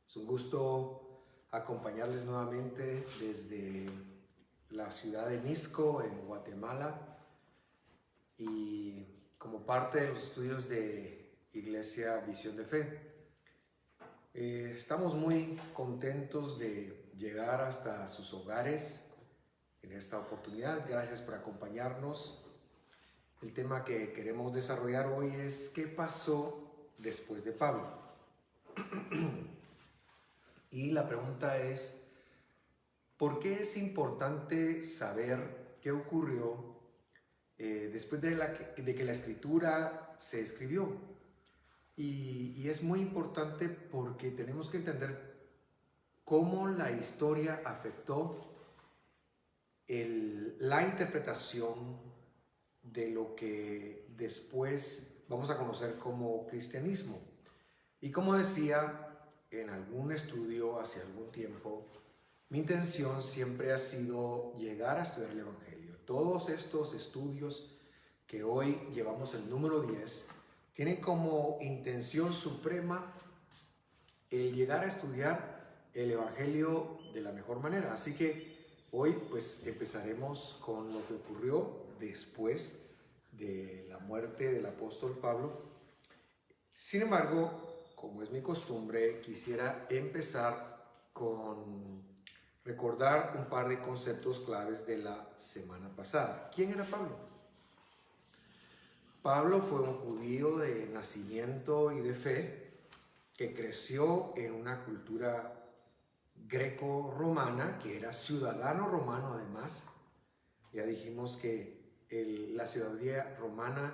Es un gusto acompañarles nuevamente desde la ciudad de Mixco, en Guatemala, y como parte de los estudios de Iglesia Visión de Fe. Estamos muy contentos de llegar hasta sus hogares en esta oportunidad. Gracias por acompañarnos. El tema que queremos desarrollar hoy es ¿qué pasó después de Pablo? Y la pregunta es, ¿por qué es importante saber qué ocurrió después de que la escritura se escribió? Y es muy importante porque tenemos que entender cómo la historia afectó la interpretación de lo que después vamos a conocer como cristianismo. Y como decía en algún estudio hace algún tiempo, mi intención siempre ha sido llegar a estudiar el Evangelio. Todos estos estudios que hoy llevamos el número 10 tienen como intención suprema el llegar a estudiar el Evangelio de la mejor manera. Así que hoy pues empezaremos con lo que ocurrió después de la muerte del apóstol Pablo. Sin embargo, como es mi costumbre, quisiera empezar con recordar un par de conceptos claves de la semana pasada. ¿Quién era Pablo? Pablo fue un judío de nacimiento y de fe que creció en una cultura greco-romana, que era ciudadano romano además. Ya dijimos que la ciudadanía romana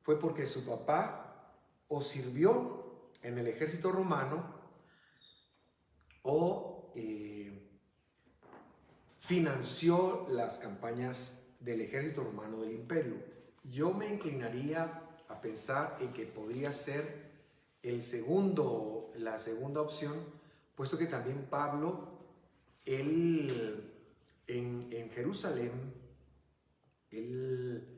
fue porque su papá o sirvió en el ejército romano o financió las campañas del ejército romano del imperio. Yo me inclinaría a pensar en que podría ser la segunda opción, puesto que también Pablo, él en Jerusalén, él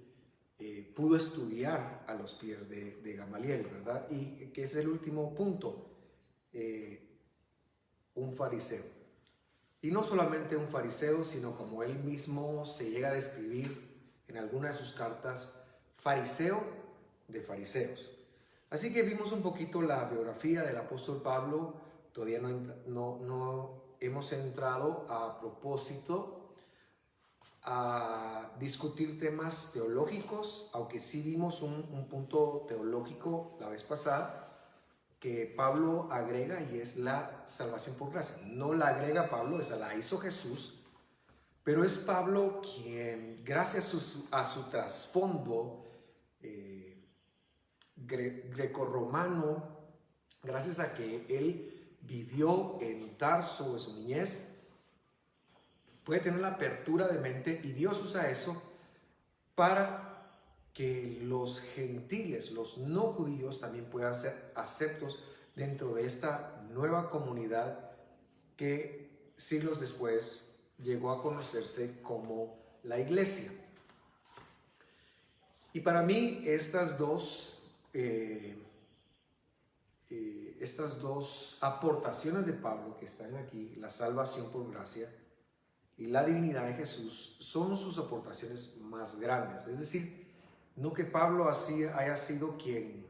pudo estudiar a los pies de Gamaliel, ¿verdad? Y que es el último punto, un fariseo. Y no solamente un fariseo, sino como él mismo se llega a describir en alguna de sus cartas, fariseo de fariseos. Así que vimos un poquito la biografía del apóstol Pablo. Todavía no hemos entrado a propósito a discutir temas teológicos, aunque sí vimos un punto teológico la vez pasada que Pablo agrega, y es la salvación por gracia. No la agrega Pablo, esa la hizo Jesús, pero es Pablo quien, gracias a su trasfondo grecorromano, gracias a que él vivió en Tarso en su niñez, puede tener la apertura de mente, y Dios usa eso para que los gentiles, los no judíos, también puedan ser aceptos dentro de esta nueva comunidad que siglos después llegó a conocerse como la iglesia. Y para mí estas dos aportaciones de Pablo que están aquí, la salvación por gracia y la divinidad de Jesús, son sus aportaciones más grandes. Es decir, no que Pablo haya sido quien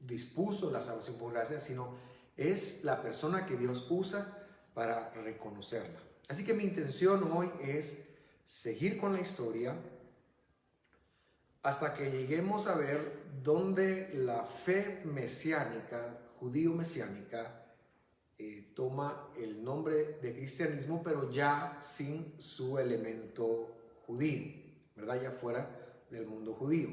dispuso la salvación por gracia, sino es la persona que Dios usa para reconocerla. Así que mi intención hoy es seguir con la historia hasta que lleguemos a ver dónde la fe mesiánica, judío-mesiánica, toma el nombre de cristianismo, pero ya sin su elemento judío, ¿verdad? Ya fuera del mundo judío.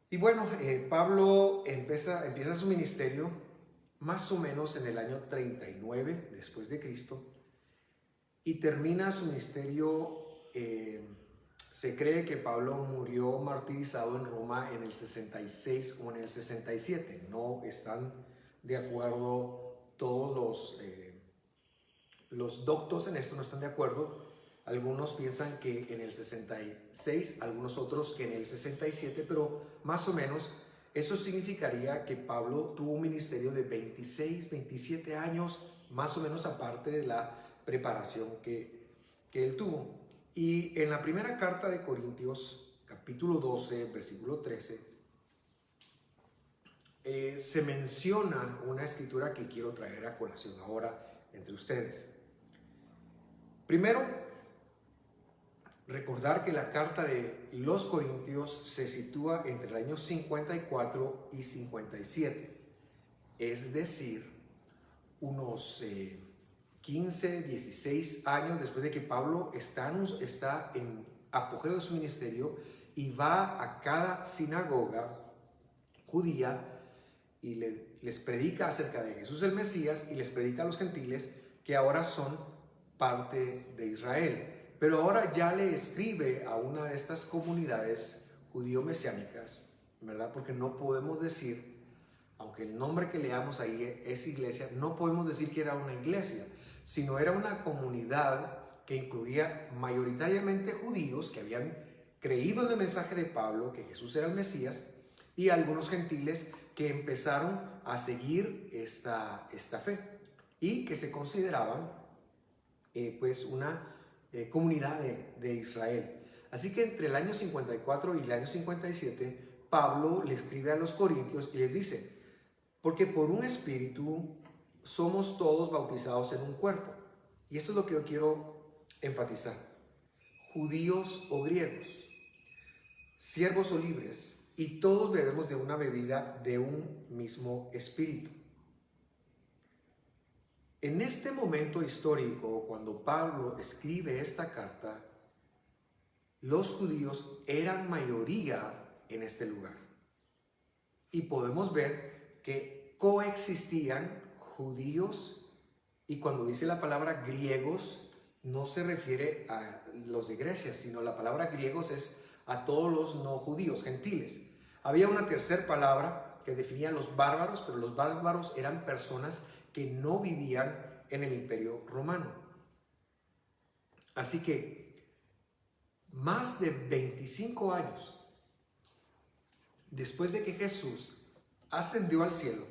Y bueno, Pablo empieza su ministerio más o menos en el año 39 después de Cristo, y termina su ministerio. Se cree que Pablo murió martirizado en Roma en el 66 o en el 67. No están de acuerdo todos los doctos en esto, no están de acuerdo. Algunos piensan que en el 66, algunos otros que en el 67, pero más o menos Eso significaría que Pablo tuvo un ministerio de 26, 27 años, más o menos, aparte de la preparación que él tuvo. Y en la primera carta de Corintios, capítulo 12, versículo 13, se menciona una escritura que quiero traer a colación ahora entre ustedes. Primero, recordar que la carta de los Corintios se sitúa entre el año 54 y 57, es decir, unos 15, 16 años después de que Pablo está en apogeo de su ministerio y va a cada sinagoga judía y les predica acerca de Jesús el Mesías y les predica a los gentiles que ahora son parte de Israel. Pero ahora ya le escribe a una de estas comunidades judío-mesiánicas, ¿verdad? Porque no podemos decir, aunque el nombre que leamos ahí es iglesia, no podemos decir que era una iglesia, sino era una comunidad que incluía mayoritariamente judíos que habían creído en el mensaje de Pablo, que Jesús era el Mesías, y algunos gentiles que empezaron a seguir esta fe y que se consideraban pues una comunidad de Israel. Así que entre el año 54 y el año 57, Pablo le escribe a los corintios y les dice: porque por un espíritu somos todos bautizados en un cuerpo. Y esto es lo que yo quiero enfatizar. Judíos o griegos, siervos o libres, y todos bebemos de una bebida de un mismo espíritu. En este momento histórico, cuando Pablo escribe esta carta, los judíos eran mayoría en este lugar. Y podemos ver que coexistían judíos, y cuando dice la palabra griegos, no se refiere a los de Grecia, sino la palabra griegos es a todos los no judíos, gentiles. Había una tercera palabra que definía a los bárbaros, pero los bárbaros eran personas que no vivían en el Imperio Romano. Así que más de 25 años después de que Jesús ascendió al cielo,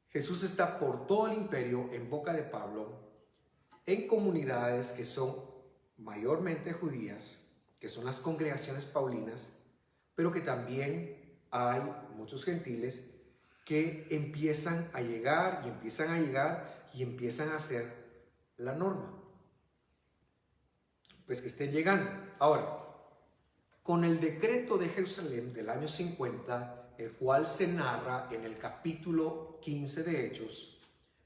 Jesús está por todo el imperio en boca de Pablo, en comunidades que son mayormente judías, que son las congregaciones paulinas, pero que también hay muchos gentiles que empiezan a llegar y empiezan a ser la norma. Pues que estén llegando. Ahora, con el decreto de Jerusalén del año 50, el cual se narra en el capítulo 15 de Hechos,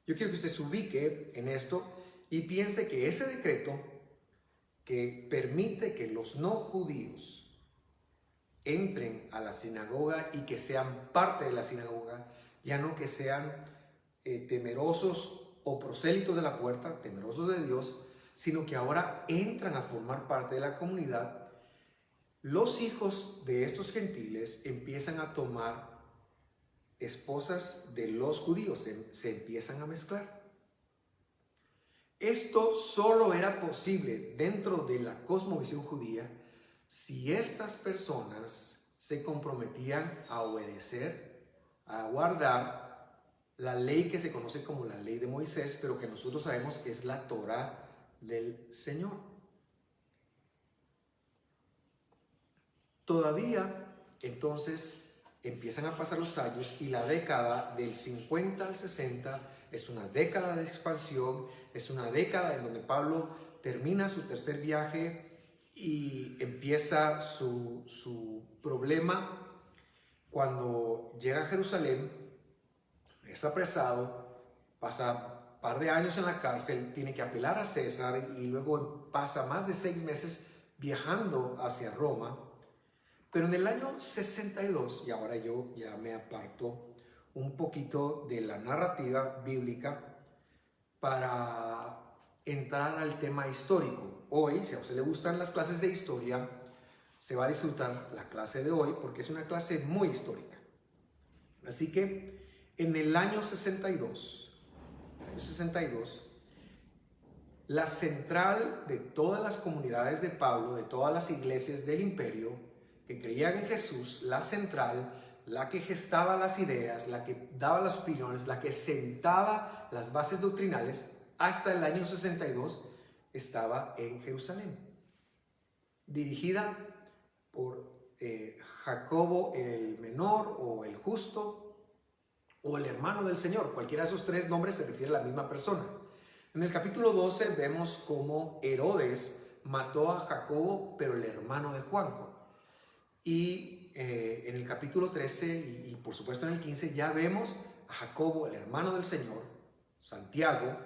yo quiero que usted se ubique en esto y piense que ese decreto que permite que los no judíos entren a la sinagoga y que sean parte de la sinagoga, ya no que sean temerosos o prosélitos de la puerta, temerosos de Dios, sino que ahora entran a formar parte de la comunidad. Los hijos de estos gentiles empiezan a tomar esposas de los judíos, se empiezan a mezclar. Esto solo era posible dentro de la cosmovisión judía si estas personas se comprometían a obedecer, a guardar la ley que se conoce como la ley de Moisés, pero que nosotros sabemos que es la Torá del Señor. Todavía, entonces, empiezan a pasar los años y la década del 50 al 60 es una década de expansión, es una década en donde Pablo termina su tercer viaje y empieza su problema. Cuando llega a Jerusalén, es apresado, pasa un par de años en la cárcel, tiene que apelar a César y luego pasa más de 6 meses viajando hacia Roma. Pero en el año 62, y ahora yo ya me aparto un poquito de la narrativa bíblica para entrar al tema histórico. Hoy, si a usted le gustan las clases de historia, se va a disfrutar la clase de hoy porque es una clase muy histórica. Así que en el año 62, la central de todas las comunidades de Pablo, de todas las iglesias del imperio, que creían en Jesús, la central, la que gestaba las ideas, la que daba las opiniones, la que sentaba las bases doctrinales, hasta el año 62 estaba en Jerusalén, dirigida por Jacobo el menor o el justo o el hermano del Señor. Cualquiera de esos tres nombres se refiere a la misma persona. En el capítulo 12 vemos cómo Herodes mató a Jacobo, pero el hermano de Juan. Y en el capítulo 13 y por supuesto en el 15 ya vemos a Jacobo, el hermano del Señor, Santiago,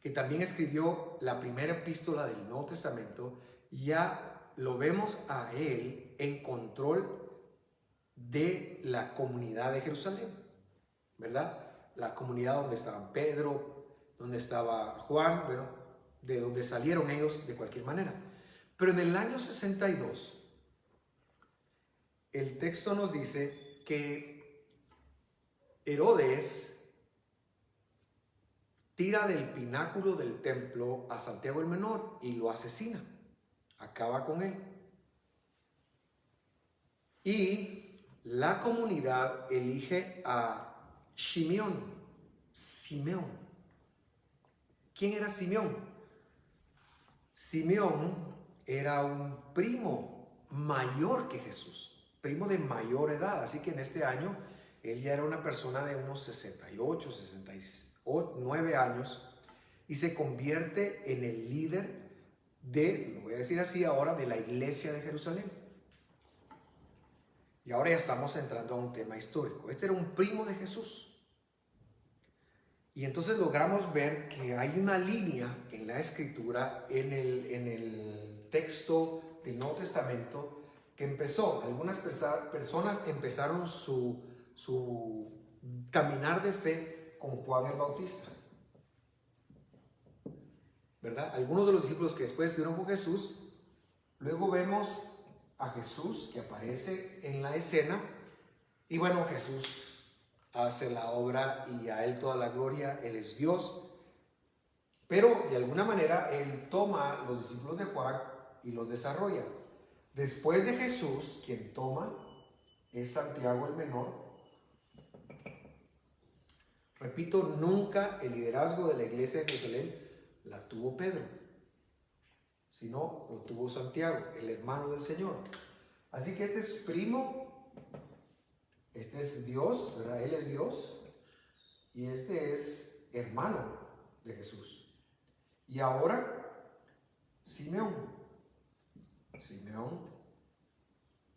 que también escribió la primera epístola del Nuevo Testamento. Ya lo vemos a él en control de la comunidad de Jerusalén, ¿verdad? La comunidad donde estaban Pedro, donde estaba Juan, bueno, de donde salieron ellos de cualquier manera. Pero en el año 62, el texto nos dice que Herodes tira del pináculo del templo a Santiago el menor y lo asesina, acaba con él. Y la comunidad elige a Simeón. ¿Quién era Simeón? Simeón era un primo mayor que Jesús, primo de mayor edad, así que en este año él ya era una persona de unos 68, 69 años y se convierte en el líder de, lo voy a decir así ahora, de la iglesia de Jerusalén. Y ahora ya estamos entrando a un tema histórico. Este era un primo de Jesús. Y entonces logramos ver que hay una línea en la escritura, en el texto del Nuevo Testamento, que empezó. Algunas personas empezaron su caminar de fe con Juan el Bautista, ¿verdad? Algunos de los discípulos que después estuvieron con Jesús, luego vemos a Jesús que aparece en la escena y bueno, Jesús hace la obra y a él toda la gloria, él es Dios, pero de alguna manera él toma los discípulos de Juan y los desarrolla. Después de Jesús, quien toma es Santiago el menor. Repito, nunca el liderazgo de la iglesia de Jerusalén la tuvo Pedro, sino lo tuvo Santiago, el hermano del Señor. Así que este es primo, este es Dios, ¿verdad? Él es Dios y este es hermano de Jesús. Y ahora, Simeón,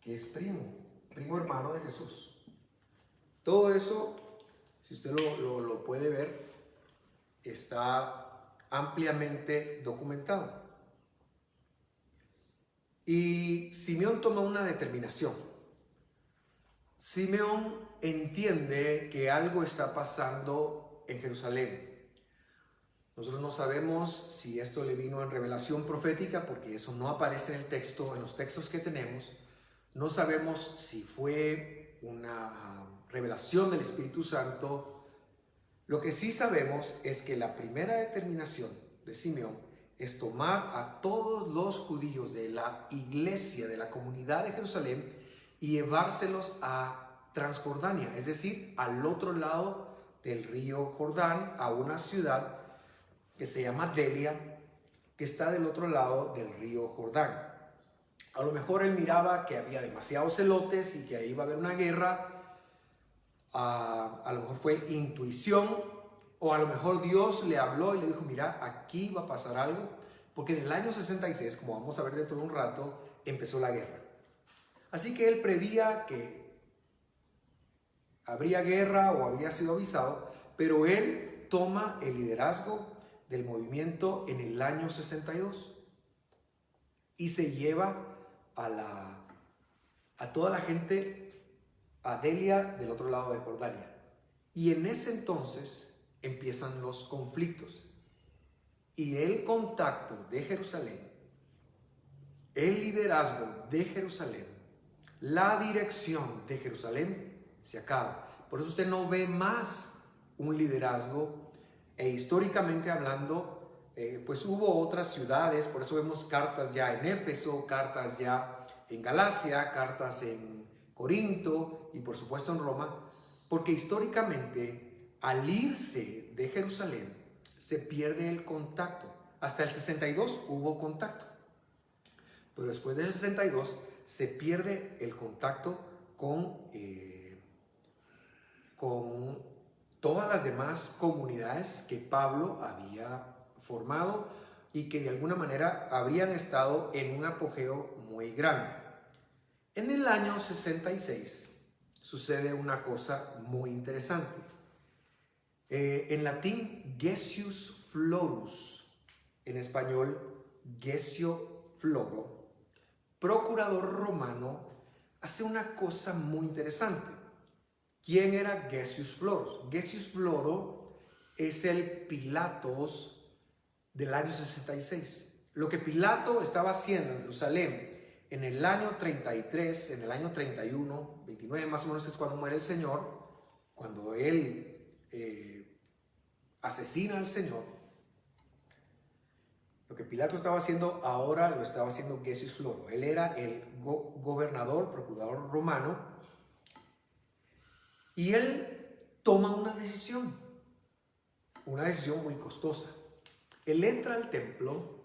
que es primo hermano de Jesús. Todo eso, si usted lo puede ver, está ampliamente documentado. Y Simeón toma una determinación. Simeón entiende que algo está pasando en Jerusalén. Nosotros no sabemos si esto le vino en revelación profética, porque eso no aparece en el texto, en los textos que tenemos. No sabemos si fue una revelación del Espíritu Santo. Lo que sí sabemos es que la primera determinación de Simeón es tomar a todos los judíos de la iglesia, de la comunidad de Jerusalén, y llevárselos a Transjordania, es decir, al otro lado del río Jordán, a una ciudad que se llama Delia, que está del otro lado del río Jordán. A lo mejor él miraba que había demasiados celotes y que ahí iba a haber una guerra. A lo mejor fue intuición, o a lo mejor Dios le habló y le dijo, mira, aquí va a pasar algo, porque en el año 66, como vamos a ver dentro de un rato, empezó la guerra. Así que él prevía que habría guerra o había sido avisado, pero él toma el liderazgo del movimiento en el año 62 y se lleva a toda la gente a Delia del otro lado de Jordania. Y en ese entonces empiezan los conflictos y el contacto de Jerusalén, el liderazgo de Jerusalén, la dirección de Jerusalén se acaba. Por eso usted no ve más un liderazgo históricamente hablando, pues hubo otras ciudades, por eso vemos cartas ya en Éfeso, cartas ya en Galacia, cartas en Corinto y por supuesto en Roma, porque históricamente al irse de Jerusalén se pierde el contacto. Hasta el 62 hubo contacto, pero después del 62 se pierde el contacto con todas las demás comunidades que Pablo había formado y que de alguna manera habrían estado en un apogeo muy grande. En el año 66 sucede una cosa muy interesante. En latín, Gessius Florus, en español, Gessio Floro, procurador romano, hace una cosa muy interesante. ¿Quién era Gessius Florus? Gessius Floro es el Pilatos del año 66. Lo que Pilato estaba haciendo en Jerusalén en el año 33, en el año 31, 29 más o menos es cuando muere el Señor, cuando él asesina al Señor. Lo que Pilato estaba haciendo ahora lo estaba haciendo Gessius Floro. Él era el gobernador, procurador romano, y él toma una decisión muy costosa. Él entra al templo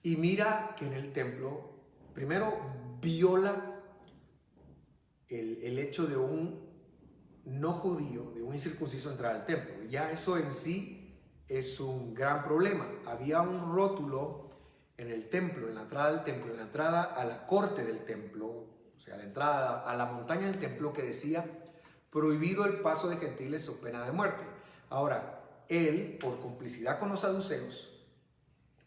y mira que en el templo, primero viola el hecho de un no judío, de un incircunciso entrar al templo. Ya eso en sí es un gran problema. Había un rótulo en el templo, en la entrada del templo, en la entrada a la corte del templo, o sea, la entrada a la montaña del templo, que decía: prohibido el paso de gentiles o pena de muerte. Ahora, él, por complicidad con los saduceos,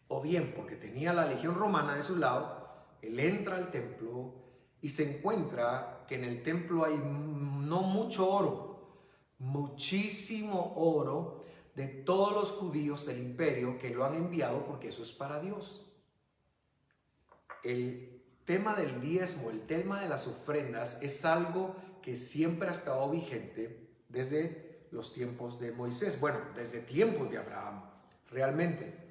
o bien porque tenía la legión romana de su lado, él entra al templo y se encuentra que en el templo hay no mucho oro, muchísimo oro de todos los judíos del imperio que lo han enviado porque eso es para Dios. El tema del diezmo, el tema de las ofrendas es algo que siempre ha estado vigente desde los tiempos de Moisés, bueno, desde tiempos de Abraham, realmente.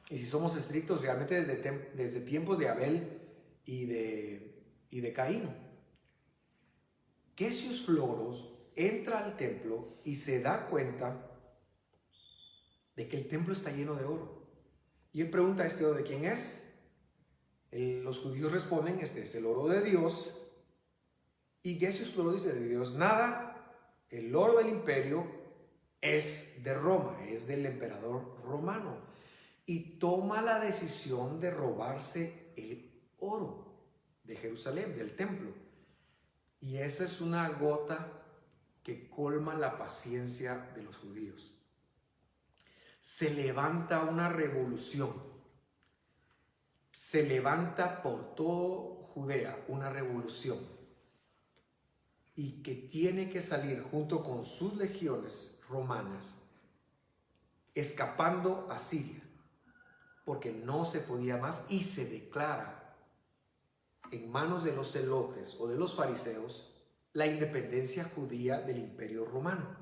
Y si somos estrictos, realmente desde tiempos de Abel y de Caín. Gessius Floros entra al templo y se da cuenta de que el templo está lleno de oro. Y él pregunta: ¿este oro de quién es? Los judíos responden: este es el oro de Dios. Y Gessius Floro dice: de Dios nada, el oro del imperio es de Roma, es del emperador romano. Y toma la decisión de robarse el oro de Jerusalén, del templo. Y esa es una gota que colma la paciencia de los judíos. Se levanta una revolución. Se levanta por todo Judea una revolución. Y que tiene que salir junto con sus legiones romanas, escapando a Siria, porque no se podía más, y se declara en manos de los celotes o de los fariseos la independencia judía del imperio romano.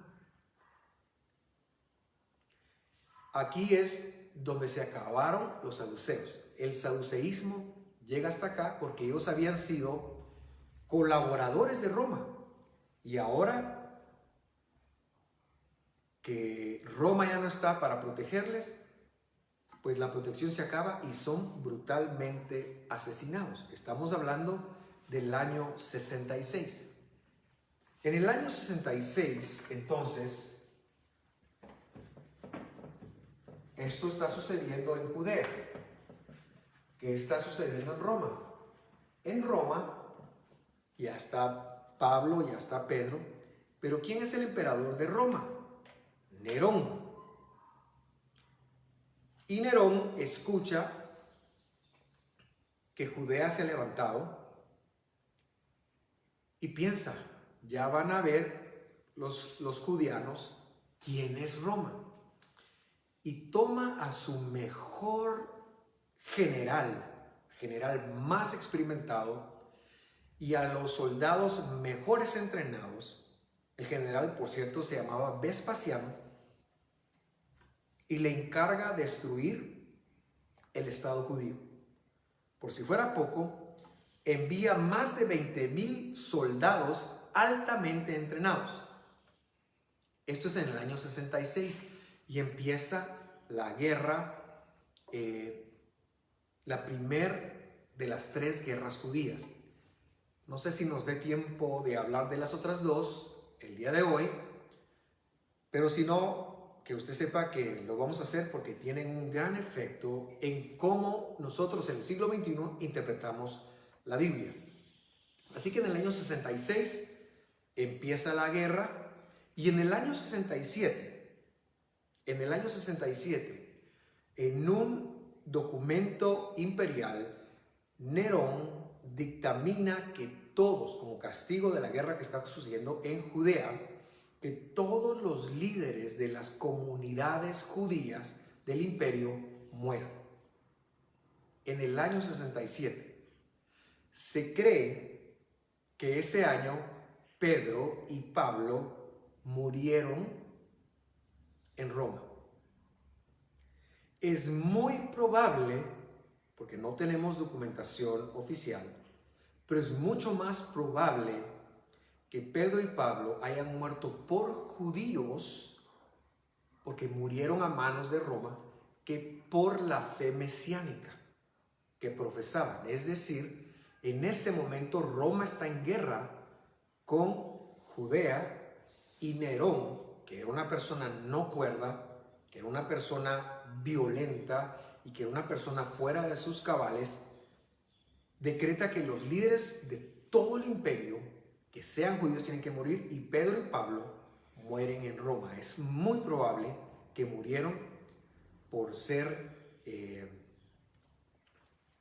Aquí es donde se acabaron los saduceos. El saduceísmo llega hasta acá porque ellos habían sido colaboradores de Roma, y ahora que Roma ya no está para protegerles, pues la protección se acaba y son brutalmente asesinados. Estamos hablando del año 66. En el año 66, entonces, esto está sucediendo en Judea. ¿Qué está sucediendo en Roma? En Roma ya está Pablo, ya está Pedro, pero ¿quién es el emperador de Roma? Nerón. Y Nerón escucha que Judea se ha levantado y piensa: ya van a ver los judeanos quién es Roma. Y toma a su mejor general más experimentado, y a los soldados mejores entrenados. El general, por cierto, se llamaba Vespasiano, y le encarga destruir el Estado judío. Por si fuera poco, envía más de 20,000 soldados altamente entrenados. Esto es en el año 66 y empieza la guerra, la primera de las 3 guerras judías. No sé si nos dé tiempo de hablar de las otras 2 el día de hoy, pero si no, que usted sepa que lo vamos a hacer porque tienen un gran efecto en cómo nosotros en el siglo XXI interpretamos la Biblia. Así que en el año 66 empieza la guerra y en el año 67, en un documento imperial, Nerón dictamina que todos, como castigo de la guerra que está sucediendo en Judea, que todos los líderes de las comunidades judías del imperio mueran. En el año 67. Se cree que ese año Pedro y Pablo murieron en Roma. Es muy probable, porque no tenemos documentación oficial, pero es mucho más probable que Pedro y Pablo hayan muerto por judíos, porque murieron a manos de Roma, que por la fe mesiánica que profesaban. Es decir, en ese momento Roma está en guerra con Judea y Nerón, que era una persona no cuerda, que era una persona violenta y que era una persona fuera de sus cabales, decreta que los líderes de todo el imperio, que sean judíos, tienen que morir, y Pedro y Pablo mueren en Roma. Es muy probable que murieron por ser,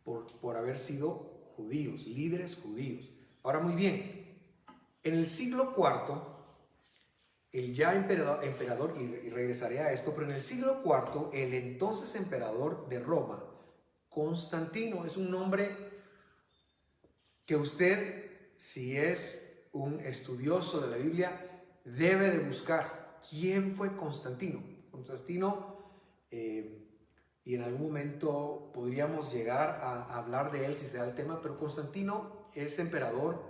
por haber sido judíos, líderes judíos. Ahora, muy bien, en el siglo IV, el ya emperador, y regresaré a esto, pero en el siglo IV, el entonces emperador de Roma, Constantino, es un nombre que usted, si es un estudioso de la Biblia, debe de buscar. ¿Quién fue Constantino? Constantino, y en algún momento podríamos llegar a hablar de él si se da el tema, pero Constantino es emperador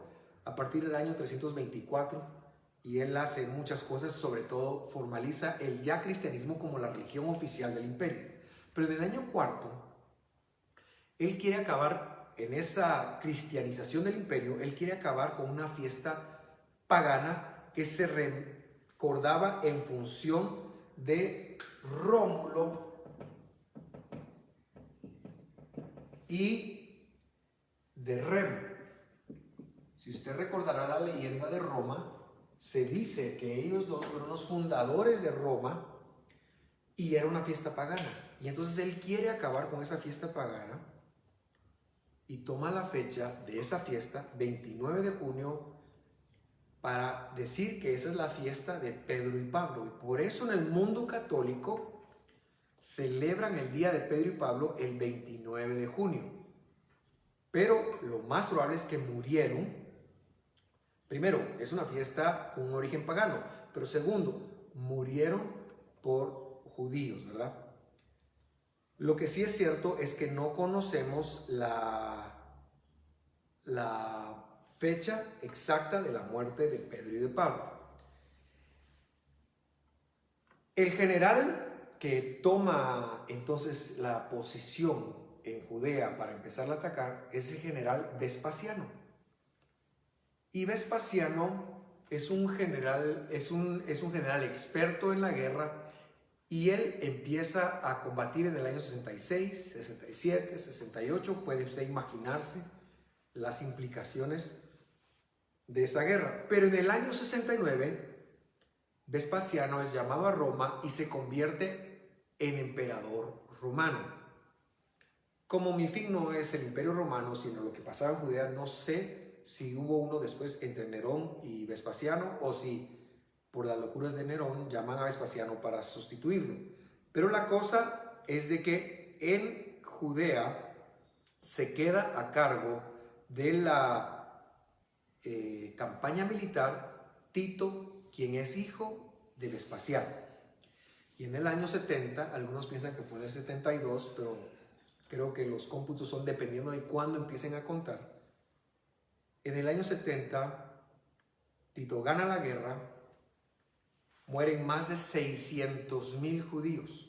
a partir del año 324 y él hace muchas cosas, sobre todo formaliza el ya cristianismo como la religión oficial del imperio. Pero en el año IV, él quiere acabar en esa cristianización del imperio, él quiere acabar con una fiesta pagana que se recordaba en función de Rómulo y de Remo. Si usted recordará la leyenda de Roma, se dice que ellos dos fueron los fundadores de Roma y era una fiesta pagana. Y entonces él quiere acabar con esa fiesta pagana y toma la fecha de esa fiesta, 29 de junio, para decir que esa es la fiesta de Pedro y Pablo. Y por eso en el mundo católico celebran el día de Pedro y Pablo el 29 de junio. Pero lo más probable es que murieron. Primero, es una fiesta con un origen pagano, pero segundo, murieron por judíos, ¿verdad? Lo que sí es cierto es que no conocemos la fecha exacta de la muerte de Pedro y de Pablo. El general que toma entonces la posición en Judea para empezar a atacar es el general Vespasiano. Y Vespasiano es un general experto en la guerra y él empieza a combatir en el año 66, 67, 68. Puede usted imaginarse las implicaciones de esa guerra. Pero en el año 69, Vespasiano es llamado a Roma y se convierte en emperador romano. Como mi fin no es el imperio romano, sino lo que pasaba en Judea, no sé si hubo uno después entre Nerón y Vespasiano o si por las locuras de Nerón llaman a Vespasiano para sustituirlo. Pero la cosa es de que en Judea se queda a cargo de la campaña militar Tito, quien es hijo de Vespasiano. Y en el año 70, algunos piensan que fue en el 72, pero creo que los cómputos son dependiendo de cuándo empiecen a contar. En el año 70, Tito gana la guerra, mueren más de 600,000 judíos.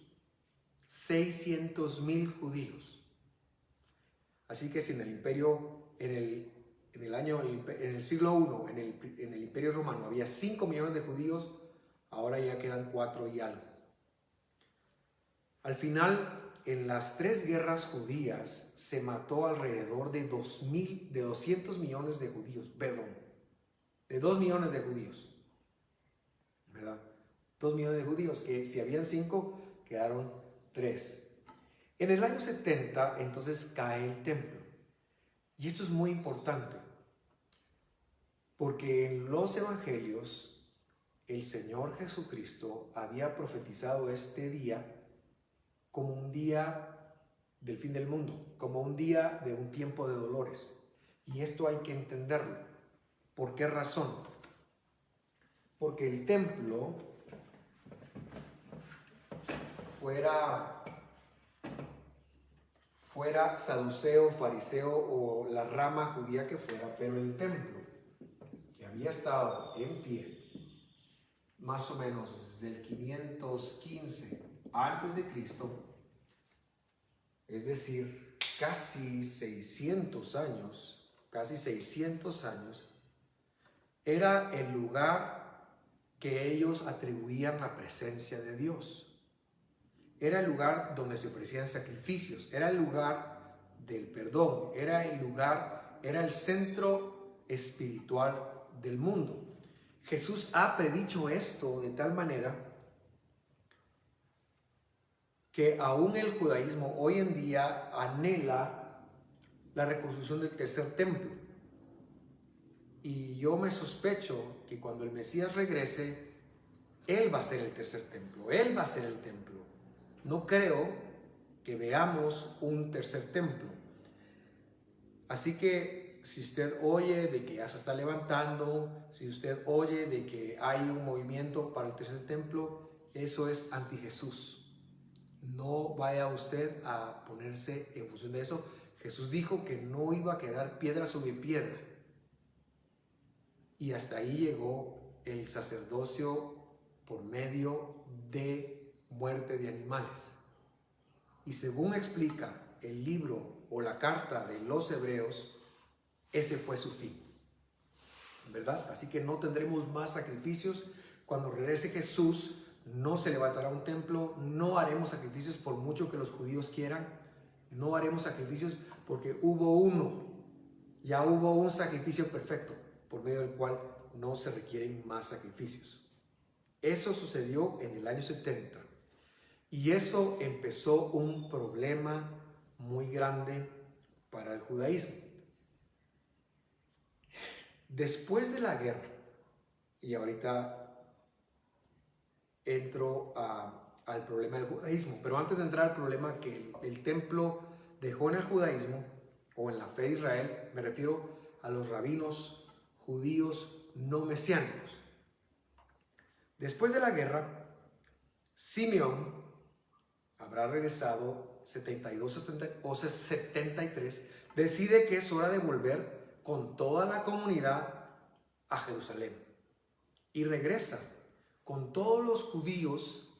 600,000 judíos. Así que si en el imperio, en el siglo I, en el imperio romano había 5 millones de judíos, ahora ya quedan 4 y algo. Al final, en las 3 guerras judías se mató alrededor de 200 millones de judíos, perdón, de 2 millones de judíos, ¿verdad? 2 millones de judíos, que si habían 5, quedaron 3. En el año 70, entonces cae el templo. Y esto es muy importante, porque en los evangelios el Señor Jesucristo había profetizado este día como un día del fin del mundo, como un día de un tiempo de dolores. Y esto hay que entenderlo. ¿Por qué razón? Porque el templo fuera saduceo, fariseo o la rama judía que fuera, pero el templo que había estado en pie más o menos desde el 515 antes de Cristo, es decir, casi 600 años, era el lugar que ellos atribuían la presencia de Dios. Era el lugar donde se ofrecían sacrificios, era el lugar del perdón, era el centro espiritual del mundo. Jesús ha predicho esto de tal manera que aún el judaísmo hoy en día anhela la reconstrucción del tercer templo. Y yo me sospecho que cuando el Mesías regrese, Él va a ser el tercer templo, Él va a ser el templo. No creo que veamos un tercer templo. Así que si usted oye de que ya se está levantando, si usted oye de que hay un movimiento para el tercer templo, eso es anti Jesús. No vaya usted a ponerse en función de eso. Jesús dijo que no iba a quedar piedra sobre piedra. Y hasta ahí llegó el sacerdocio por medio de muerte de animales. Y según explica el libro o la carta de los Hebreos, ese fue su fin, ¿verdad? Así que no tendremos más sacrificios. Cuando regrese Jesús, no se levantará un templo, no haremos sacrificios por mucho que los judíos quieran, no haremos sacrificios porque ya hubo un sacrificio perfecto por medio del cual no se requieren más sacrificios. Eso sucedió en el año 70 y eso empezó un problema muy grande para el judaísmo. Después de la guerra, y ahorita entro al problema del judaísmo, pero antes de entrar al problema que el templo dejó en el judaísmo o en la fe de Israel, me refiero a los rabinos judíos no mesiánicos. Después de la guerra, Simeón habrá regresado 72 o 73, decide que es hora de volver con toda la comunidad a Jerusalén y regresa con todos los judíos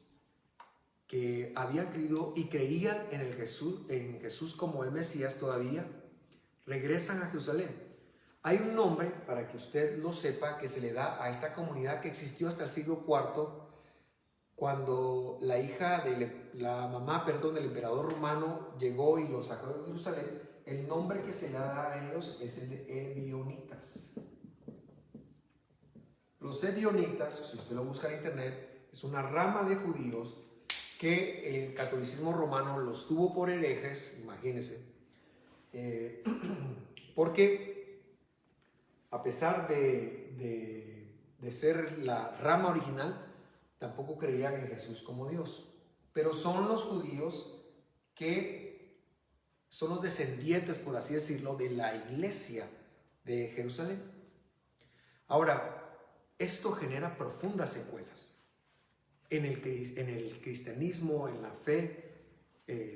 que habían creído y creían en Jesús como el Mesías todavía, regresan a Jerusalén. Hay un nombre, para que usted lo sepa, que se le da a esta comunidad que existió hasta el siglo IV, cuando la mamá del emperador romano llegó y los sacó de Jerusalén. El nombre que se le da a ellos es el de ebionitas. Los ebionitas, si usted lo busca en internet, es una rama de judíos que el catolicismo romano los tuvo por herejes, imagínense, porque a pesar de ser la rama original, tampoco creían en Jesús como Dios. Pero son los judíos que son los descendientes, por así decirlo, de la iglesia de Jerusalén. Ahora, esto genera profundas secuelas en el cristianismo, en la fe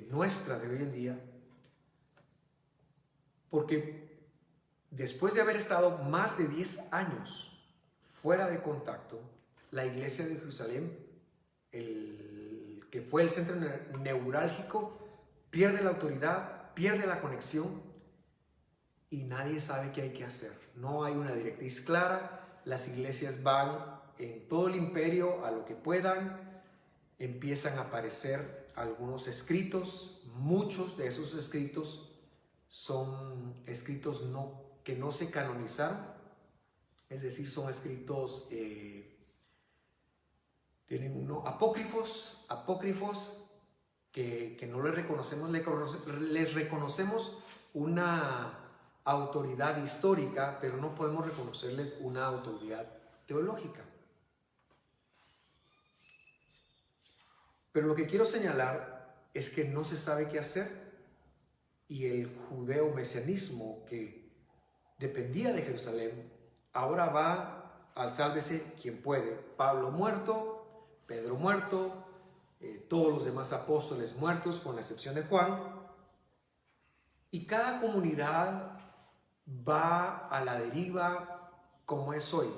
nuestra de hoy en día, porque después de haber estado más de 10 años fuera de contacto, la iglesia de Jerusalén, que fue el centro neurálgico, pierde la autoridad, pierde la conexión y nadie sabe qué hay que hacer. No hay una directriz clara, las iglesias van en todo el imperio a lo que puedan, empiezan a aparecer algunos escritos, muchos de esos escritos son escritos que no se canonizaron, es decir, son escritos, tienen apócrifos que no les reconocemos una autoridad histórica, pero no podemos reconocerles una autoridad teológica. Pero lo que quiero señalar es que no se sabe qué hacer y el judeo-mesianismo que dependía de Jerusalén ahora va al sálvese quien puede. Pablo muerto, Pedro muerto, todos los demás apóstoles muertos con la excepción de Juan, y cada comunidad va a la deriva como es hoy.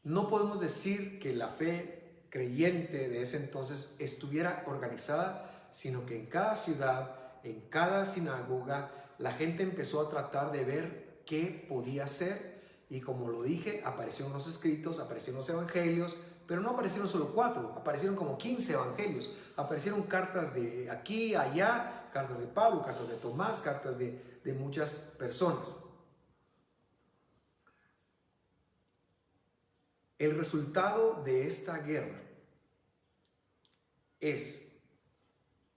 No podemos decir que la fe creyente de ese entonces estuviera organizada, sino que en cada ciudad, en cada sinagoga, la gente empezó a tratar de ver qué podía hacer, y como lo dije, aparecieron los escritos, aparecieron los evangelios, pero no aparecieron solo 4, aparecieron como 15 evangelios, aparecieron cartas de aquí, allá, cartas de Pablo, cartas de Tomás, cartas de muchas personas. El resultado de esta guerra es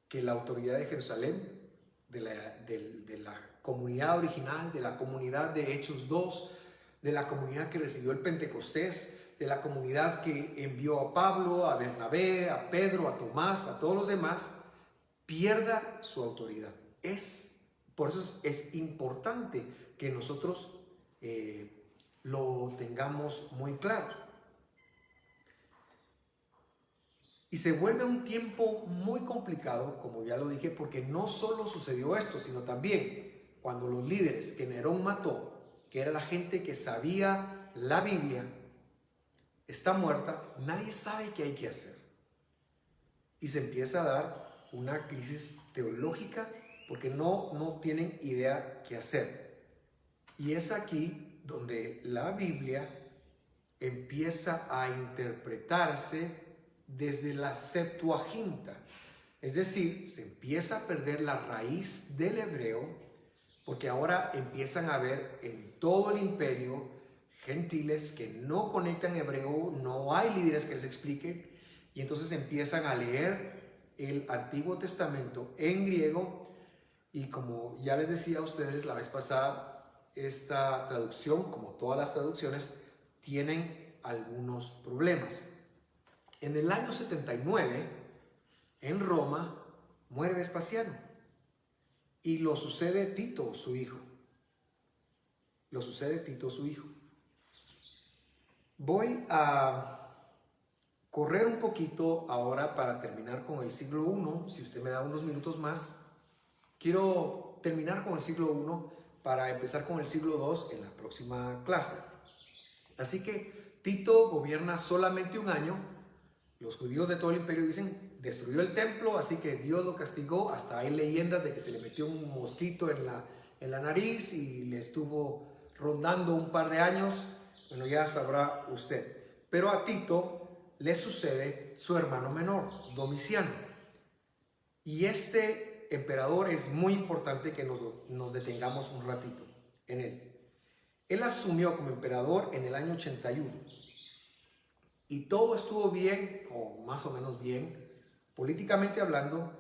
que la autoridad de Jerusalén, de la comunidad original, de la comunidad de Hechos 2, de la comunidad que recibió el Pentecostés, de la comunidad que envió a Pablo, a Bernabé, a Pedro, a Tomás, a todos los demás, pierda su autoridad. Por eso es importante que nosotros lo tengamos muy claro. Y se vuelve un tiempo muy complicado, como ya lo dije, porque no solo sucedió esto, sino también cuando los líderes que Nerón mató, que era la gente que sabía la Biblia, está muerta, nadie sabe qué hay que hacer. Y se empieza a dar una crisis teológica porque no tienen idea qué hacer. Y es aquí donde la Biblia empieza a interpretarse desde la Septuaginta, es decir, se empieza a perder la raíz del hebreo, porque ahora empiezan a haber en todo el imperio gentiles que no conectan hebreo, no hay líderes que les expliquen, y entonces empiezan a leer el Antiguo Testamento en griego, y como ya les decía a ustedes la vez pasada, esta traducción, como todas las traducciones, tienen algunos problemas. En el año 79, en Roma, muere Vespasiano y lo sucede Tito, su hijo. Voy a correr un poquito ahora para terminar con el siglo I. Si usted me da unos minutos más, quiero terminar con el siglo I para empezar con el siglo II en la próxima clase. Así que Tito gobierna solamente un año. Los judíos de todo el imperio dicen, destruyó el templo, así que Dios lo castigó. Hasta hay leyendas de que se le metió un mosquito en la nariz y le estuvo rondando un par de años. Bueno, ya sabrá usted. Pero a Tito le sucede su hermano menor, Domiciano. Y este emperador es muy importante que nos detengamos un ratito en él. Él asumió como emperador en el año 81. Y todo estuvo bien, o más o menos bien, políticamente hablando,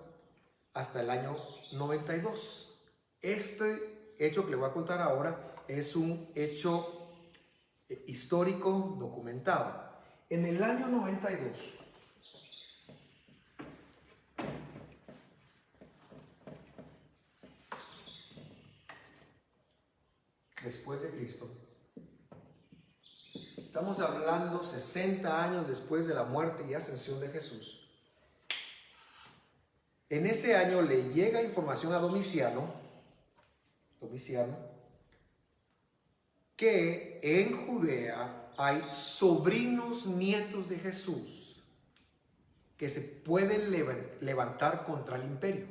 hasta el año 92. Este hecho que le voy a contar ahora es un hecho histórico documentado. En el año 92, después de Cristo, estamos hablando 60 años después de la muerte y ascensión de Jesús. En ese año le llega información a Domiciano que en Judea hay sobrinos nietos de Jesús que se pueden levantar contra el imperio.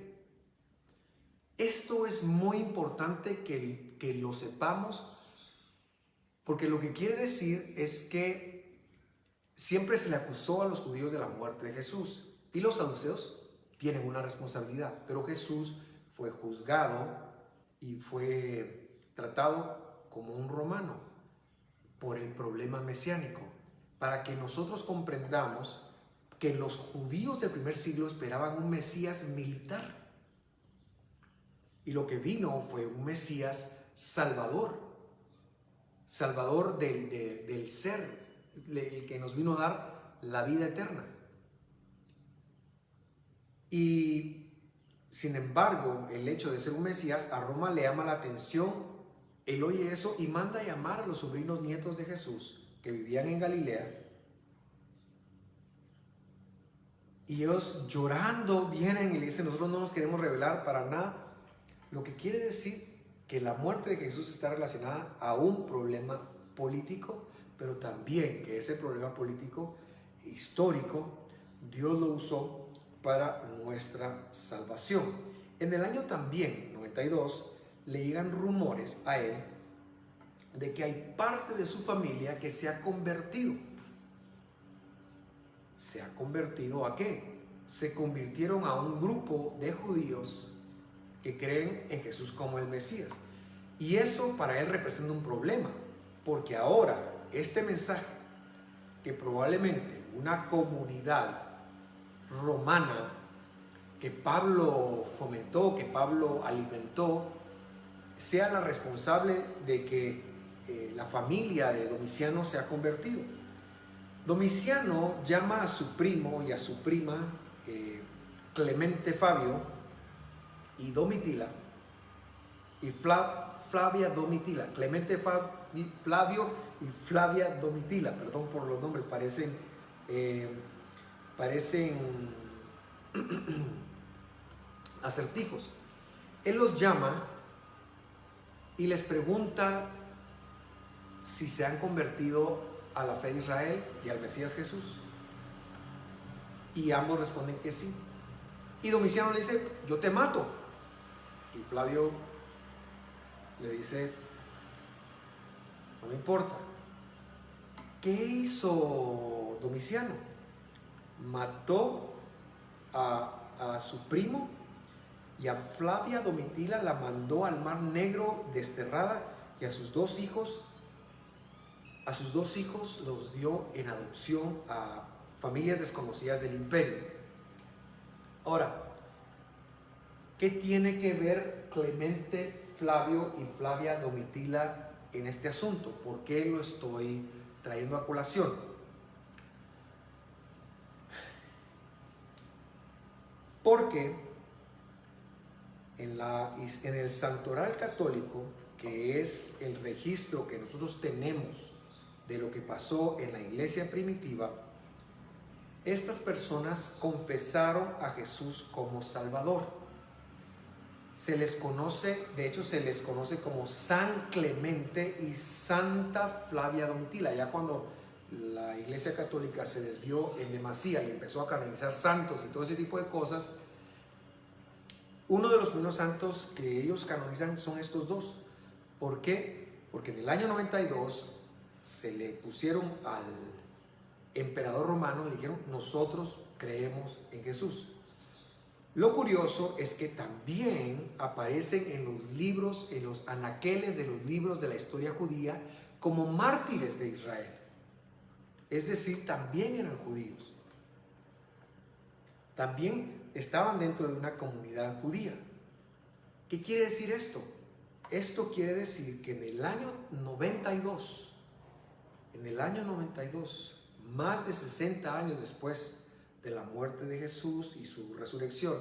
Esto es muy importante que lo sepamos, porque lo que quiere decir es que siempre se le acusó a los judíos de la muerte de Jesús y los saduceos tienen una responsabilidad, pero Jesús fue juzgado y fue tratado como un romano por el problema mesiánico, para que nosotros comprendamos que los judíos del primer siglo esperaban un Mesías militar y lo que vino fue un Mesías salvador, salvador del ser, el que nos vino a dar la vida eterna. Y sin embargo, el hecho de ser un Mesías a Roma le llama la atención. Él oye eso y manda a llamar a los sobrinos nietos de Jesús que vivían en Galilea. Y ellos llorando vienen y le dicen: nosotros no nos queremos revelar para nada. Lo que quiere decir que la muerte de Jesús está relacionada a un problema político, pero también que ese problema político histórico Dios lo usó para nuestra salvación. En el año también, 92, le llegan rumores a él de que hay parte de su familia que se ha convertido. ¿Se ha convertido a qué? Se convirtieron a un grupo de judíos que creen en Jesús como el Mesías. Y eso para él representa un problema, porque ahora este mensaje que probablemente una comunidad romana que Pablo fomentó, que Pablo alimentó, sea la responsable de que la familia de Domiciano se ha convertido. Domiciano llama a su primo y a su prima Clemente Fabio y Domitila, y Flavia Domitila, Clemente Flavio y Flavia Domitila, perdón por los nombres, parecen acertijos. Él los llama y les pregunta si se han convertido a la fe de Israel y al Mesías Jesús, y ambos responden que sí. Y Domiciano le dice: yo te mato. Y Flavio le dice: no me importa. ¿Qué hizo Domiciano? Mató a su primo, y a Flavia Domitila la mandó al Mar Negro desterrada, y a sus dos hijos los dio en adopción a familias desconocidas del imperio. Ahora, ¿qué tiene que ver Clemente Flavio y Flavia Domitila en este asunto? ¿Por qué lo estoy trayendo a colación? Porque en el Santoral Católico, que es el registro que nosotros tenemos de lo que pasó en la iglesia primitiva, estas personas confesaron a Jesús como Salvador. Se les conoce, de hecho se les conoce como San Clemente y Santa Flavia Domitila. Ya cuando la iglesia católica se desvió en demasía y empezó a canonizar santos y todo ese tipo de cosas, uno de los primeros santos que ellos canonizan son estos dos. ¿Por qué? Porque en el año 92 se le pusieron al emperador romano y dijeron: nosotros creemos en Jesús. Lo curioso es que también aparecen en los libros, en los anaqueles de los libros de la historia judía, como mártires de Israel. Es decir, también eran judíos. También estaban dentro de una comunidad judía. ¿Qué quiere decir esto? Esto quiere decir que en el año 92, más de 60 años después de la muerte de Jesús y su resurrección,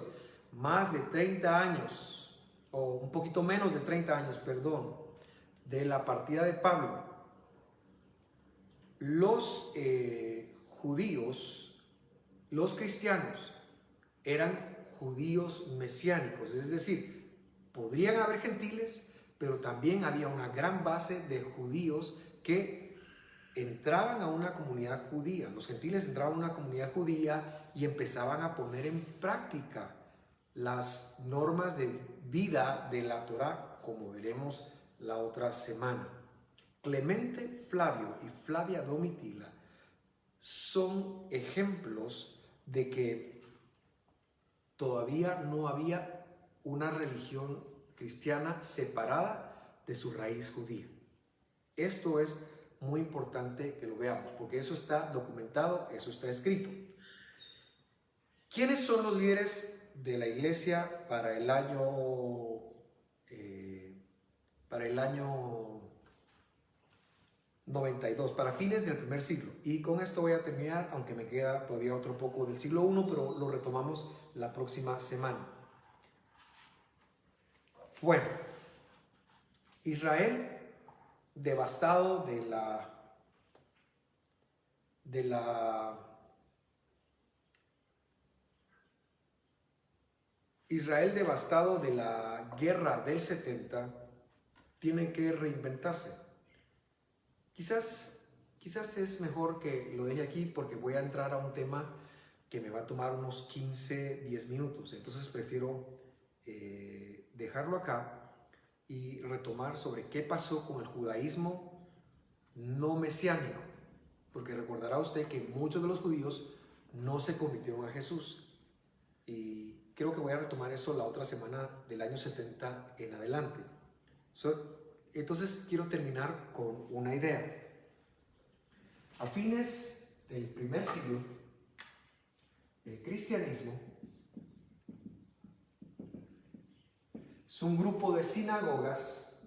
más de 30 años, o un poquito menos de 30 años, perdón, de la partida de Pablo, los judíos, los cristianos, eran judíos mesiánicos, es decir, podrían haber gentiles, pero también había una gran base de judíos que entraban a una comunidad judía. Los gentiles entraban a una comunidad judía y empezaban a poner en práctica las normas de vida de la Torá, como veremos la otra semana. Clemente Flavio y Flavia Domitila son ejemplos de que todavía no había una religión cristiana separada de su raíz judía. Esto es muy importante que lo veamos, porque eso está documentado, eso está escrito. ¿Quiénes son los líderes de la iglesia para el año 92, para fines del primer siglo? Y con esto voy a terminar, aunque me queda todavía otro poco del siglo I, pero lo retomamos la próxima semana. Bueno, Israel, devastado de la guerra del 70, tiene que reinventarse. Quizás es mejor que lo deje aquí porque voy a entrar a un tema que me va a tomar unos 10 minutos. Entonces prefiero dejarlo acá y retomar sobre qué pasó con el judaísmo no mesiánico. Porque recordará usted que muchos de los judíos no se convirtieron a Jesús. Y creo que voy a retomar eso la otra semana del año 70 en adelante. Entonces quiero terminar con una idea. A fines del primer siglo, el cristianismo es un grupo de sinagogas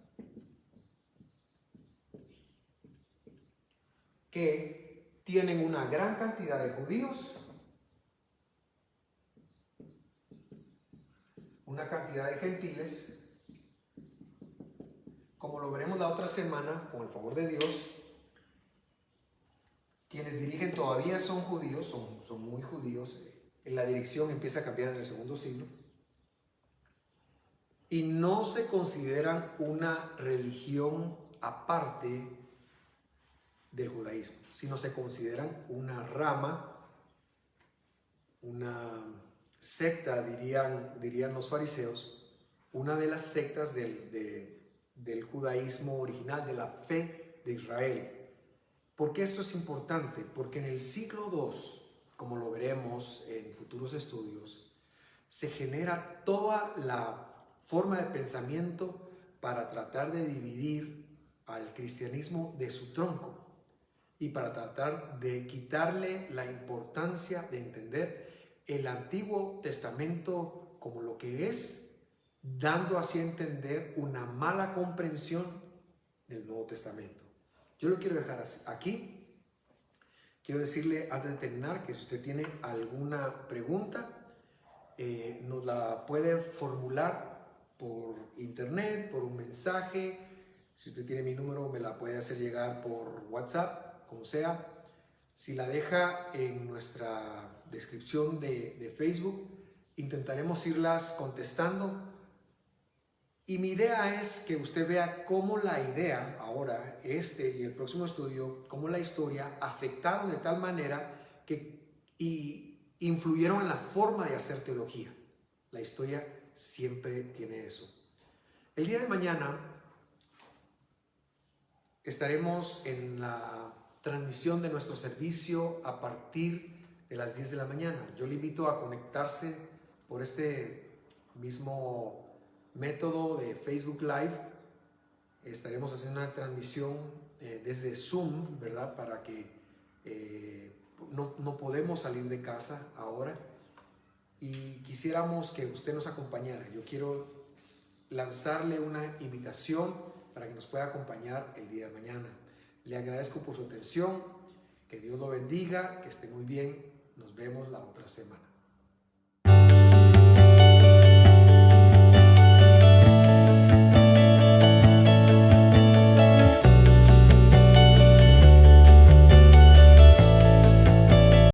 que tienen una gran cantidad de judíos, una cantidad de gentiles, como lo veremos la otra semana, con el favor de Dios. Quienes dirigen todavía son judíos, son muy judíos. La dirección empieza a cambiar en el segundo siglo. Y no se consideran una religión aparte del judaísmo, sino se consideran una rama, una secta, dirían los fariseos, una de las sectas del judaísmo original, de la fe de Israel. ¿Por qué esto es importante? Porque en el siglo II, como lo veremos en futuros estudios, se genera toda la forma de pensamiento para tratar de dividir al cristianismo de su tronco y para tratar de quitarle la importancia de entender el Antiguo Testamento como lo que es, dando así a entender una mala comprensión del Nuevo Testamento. Yo lo quiero dejar aquí. Quiero decirle antes de terminar que si usted tiene alguna pregunta, nos la puede formular por internet, por un mensaje. Si usted tiene mi número, me la puede hacer llegar por WhatsApp, como sea. Si la deja en nuestra descripción de Facebook, intentaremos irlas contestando. Y mi idea es que usted vea cómo la idea, ahora, y el próximo estudio, cómo la historia afectaron de tal manera que influyeron en la forma de hacer teología. La historia siempre tiene eso. El día de mañana estaremos en la transmisión de nuestro servicio a partir de las 10 de la mañana. Yo le invito a conectarse por este mismo método de Facebook Live. Estaremos haciendo una transmisión desde Zoom, ¿verdad? Para que no podemos salir de casa ahora y quisiéramos que usted nos acompañara. Yo quiero lanzarle una invitación para que nos pueda acompañar el día de mañana. Le agradezco por su atención, que Dios lo bendiga, que esté muy bien. Nos vemos la otra semana.